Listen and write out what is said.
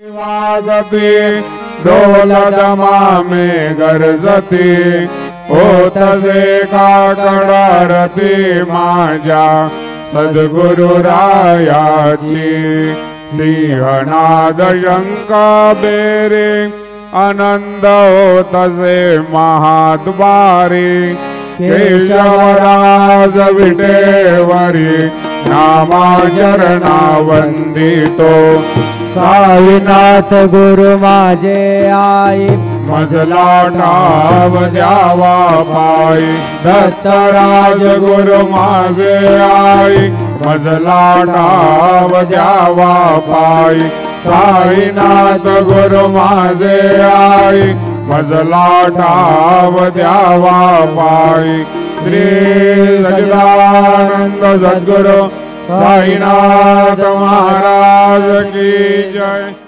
वाजती ढोल दमा में गरजती होतसे काकडारती माझ्या सद्गुरु रायाची सिंहनाद शंख बेरे आनंद होतसे महाद्वारी केशवराज विटेवरी नामाचरणा वंदितो साईनाथ गुरु माझे आई मजला ठाव द्यावा पायी दत्तराज गुरु माझे आई मजला ठाव द्यावा पायी साईनाथ गुरु माझे आई मजला ठाव द्यावा पायी श्री सच्चिदानंद सद्गुरु साईनाथ महाराज की जय।